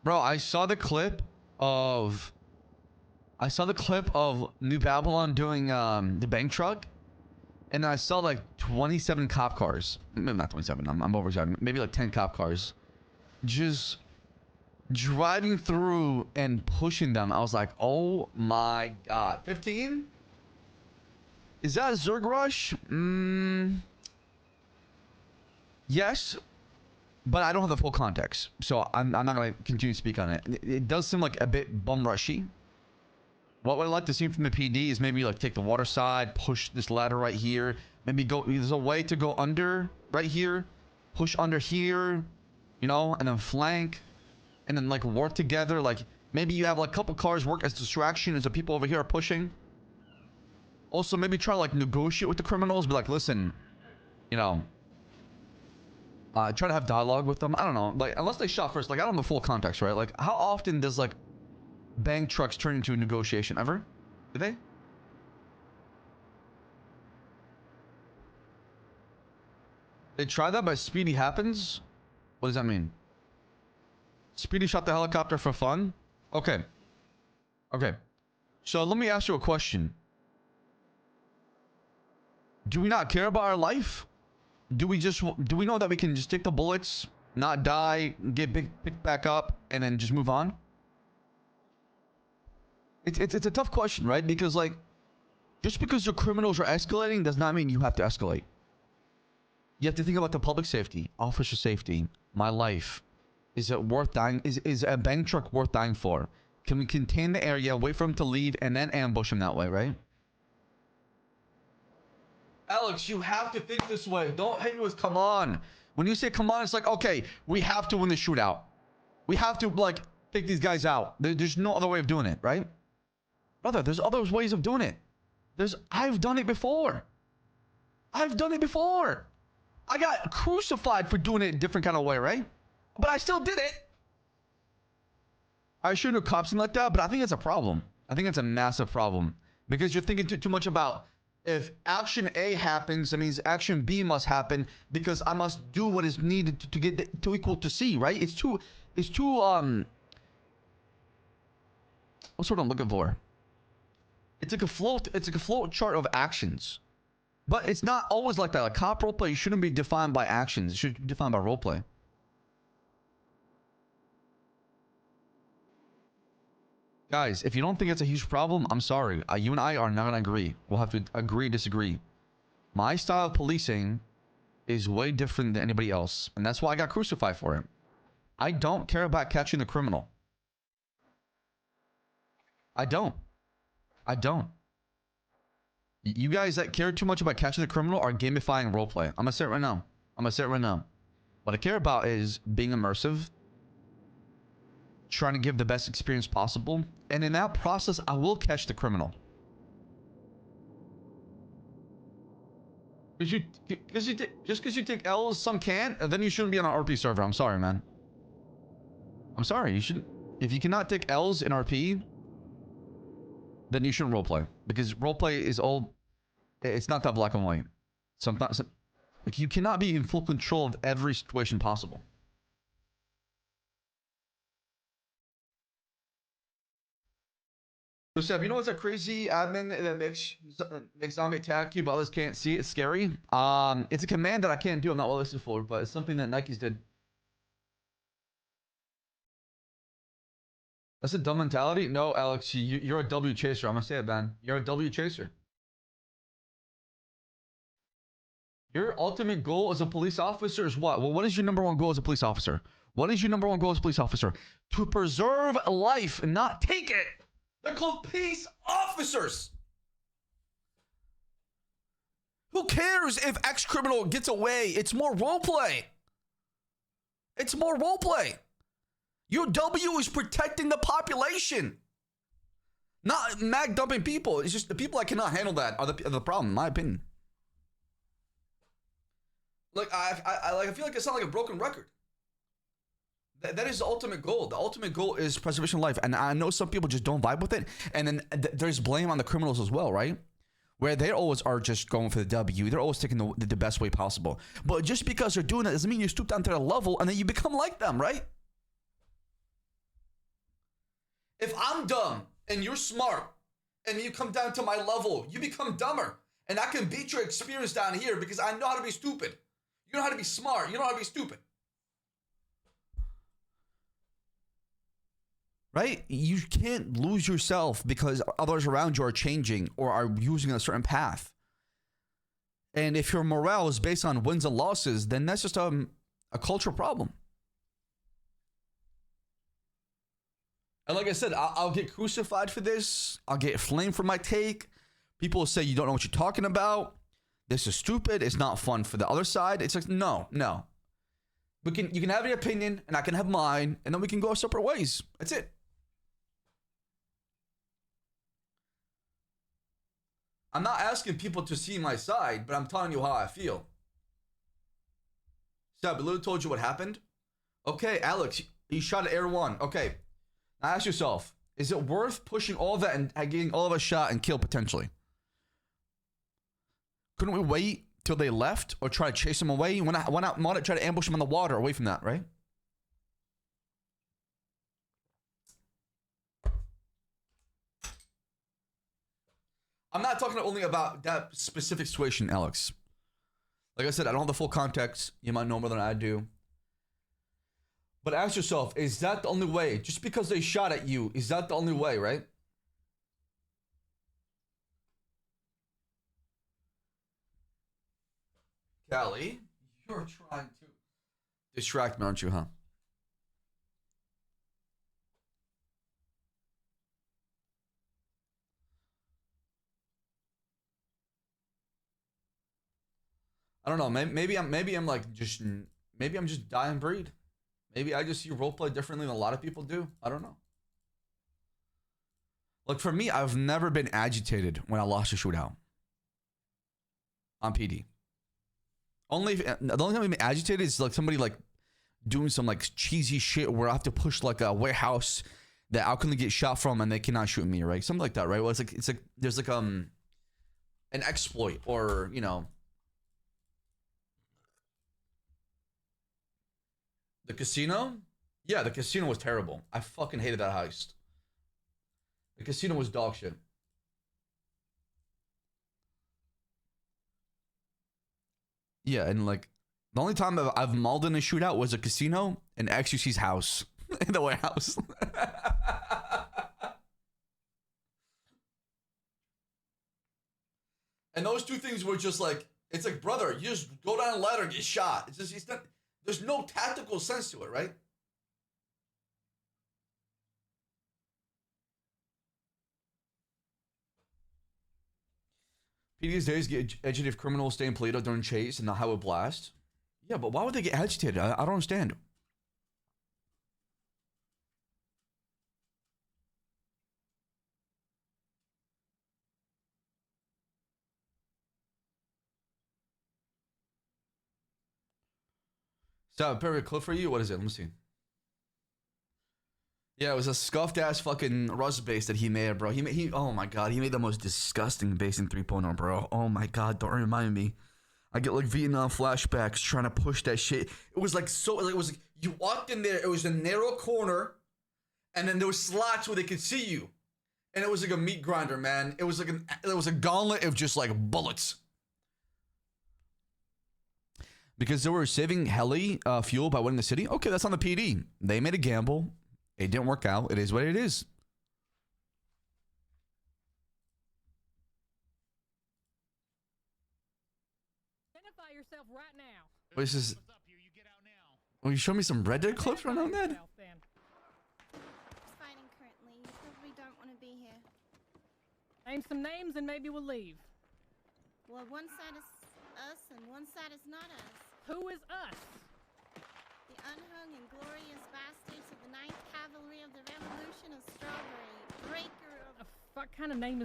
Bro, I saw the clip of New Babylon doing the bank truck, and I saw like 27 cop cars. Maybe not 27. I'm overshouting. Maybe like 10 cop cars, just driving through and pushing them. I was like, oh my god. 15? Is that a Zerg rush? Yes, but I don't have the full context, so I'm not gonna continue to speak on it. It does seem like a bit bum rushy. What I'd like to see from the PD is maybe like take the water side, push this ladder right here. Maybe go, there's a way to go under right here, push under here, you know, and then flank, and then like work together. Like maybe you have like a couple cars work as distraction as the people over here are pushing. Also, maybe try to like negotiate with the criminals, be like, listen, you know, try to have dialogue with them. I don't know, like unless they shot first. Like I don't know the full context, right? Like how often does like bank trucks turn into a negotiation ever? Do they? They try that, but Speedy happens? What does that mean? Speedy shot the helicopter for fun? Okay. Okay. So let me ask you a question. Do we not care about our life? Do we know that we can just take the bullets, not die, get picked back up, and then just move on? It's a tough question, right? Because like, just because your criminals are escalating does not mean you have to escalate. You have to think about the public safety, officer safety, my life. Is it worth dying? Is a bank truck worth dying for? Can we contain the area, wait for him to leave, and then ambush him that way, right? Alex, you have to think this way. Don't hate me with come on. When you say come on, it's like, okay, we have to win the shootout. We have to, like, take these guys out. There's no other way of doing it, right? Brother, there's other ways of doing it. I've done it before. I've done it before. I got crucified for doing it a different kind of way, right? But I still did it. I shouldn't have cops like that, but I think it's a problem. I think it's a massive problem. Because you're thinking too much about if action A happens, that means action B must happen because I must do what is needed to get to equal to C, right? It's too what's what I'm looking for? It's like a flow chart of actions. But it's not always like that. Like cop roleplay shouldn't be defined by actions. It should be defined by roleplay. Guys, if you don't think it's a huge problem, I'm sorry. You and I are not gonna agree. We'll have to agree, disagree. My style of policing is way different than anybody else. And that's why I got crucified for it. I don't care about catching the criminal. I don't. I don't. You guys that care too much about catching the criminal are gamifying roleplay. I'm gonna say it right now. I'm gonna say it right now. What I care about is being immersive, trying to give the best experience possible, and in that process, I will catch the criminal. Just because you take L's, some can't, and then you shouldn't be on an RP server. I'm sorry, man. I'm sorry. You shouldn't. If you cannot take L's in RP, then you shouldn't roleplay, because roleplay is all. It's not that black and white. Sometimes, like, you cannot be in full control of every situation possible. So Seb, you know what's a crazy admin that makes zombie attack you but others can't see? It's scary. It's a command that I can't do. I'm not well listed for, but it's something that Nike's did. That's a dumb mentality. No, Alex, you're a W chaser. I'm gonna say it, man. You're a W chaser. Your ultimate goal as a police officer is what? Well, what is your number one goal as a police officer? What is your number one goal as a police officer? To preserve life and not take it. They're called peace officers. Who cares if ex-criminal gets away? It's more roleplay. It's more roleplay. Your W is protecting the population. Not mag dumping people. It's just the people that cannot handle that are the problem, in my opinion. Like, I feel like it sounds like a broken record. That is the ultimate goal. The ultimate goal is preservation of life. And I know some people just don't vibe with it. And then there's blame on the criminals as well, right? Where they always are just going for the W. They're always taking the best way possible. But just because they're doing it doesn't mean you stoop down to their level and then you become like them, right? If I'm dumb and you're smart and you come down to my level, you become dumber. And I can beat your experience down here because I know how to be stupid. You know how to be smart. You know how to be stupid. Right? You can't lose yourself because others around you are changing or are using a certain path. And if your morale is based on wins and losses, then that's just a cultural problem. And like I said, I'll get crucified for this. I'll get flamed for my take. People will say you don't know what you're talking about. This is stupid. It's not fun for the other side. It's like, no. You can have your opinion and I can have mine, and then we can go our separate ways. That's it. I'm not asking people to see my side, but I'm telling you how I feel. Saab, I literally told you what happened. Okay, Alex, you shot at Air 1. Okay. Now ask yourself, is it worth pushing all that and getting all of us shot and killed potentially? Couldn't we wait till they left or try to chase them away? Why not try to ambush them on the water away from that, right? I'm not talking only about that specific situation, Alex. Like I said, I don't have the full context. You might know more than I do. But ask yourself, is that the only way? Just because they shot at you, is that the only way, right? Callie, you're trying to distract me, aren't you, huh? I don't know. Maybe I'm like just maybe I'm just dying breed. Maybe I just see roleplay differently than a lot of people do. I don't know. Like for me, I've never been agitated when I lost a shootout on PD. The only time I've been agitated is like somebody like doing some like cheesy shit where I have to push like a warehouse that I couldn't get shot from and they cannot shoot me, right? Something like that, right? Well, it's like there's like an exploit or you know. The casino? Yeah, the casino was terrible. I fucking hated that heist. The casino was dog shit. Yeah, and like the only time I've mauled in a shootout was a casino and XUC's house in the warehouse. And those two things were just like, it's like, brother, you just go down a ladder and get shot. It's not. There's no tactical sense to it, right? PD's days get agitated if criminals stay in Paleto during chase and not have a blast. Yeah, but why would they get agitated? I don't understand. Is that a perfect clip for you? What is it? Let me see. Yeah, it was a scuffed ass fucking Rust base that he made, bro. Oh my god, he made the most disgusting base in 3.0, bro. Oh my god, don't remind me. I get like Vietnam flashbacks trying to push that shit. It was like so, like, it was like, you walked in there, it was a narrow corner, and then there was slots where they could see you. And it was like a meat grinder, man. It was like it was a gauntlet of just like bullets. Because they were saving heli fuel by winning the city. Okay, that's on the PD. They made a gamble. It didn't work out. It is what it is. Identify yourself right now. What is this? Will you show me some Red Dead clips right on that? Fighting currently. You probably don't want to be here. Name some names and maybe we'll leave. Well, one side is us and one side is not us. Who is us? The unhung and glorious bastards of the 9th Cavalry of the Revolution of Strawberry. Breaker of... What kind of name is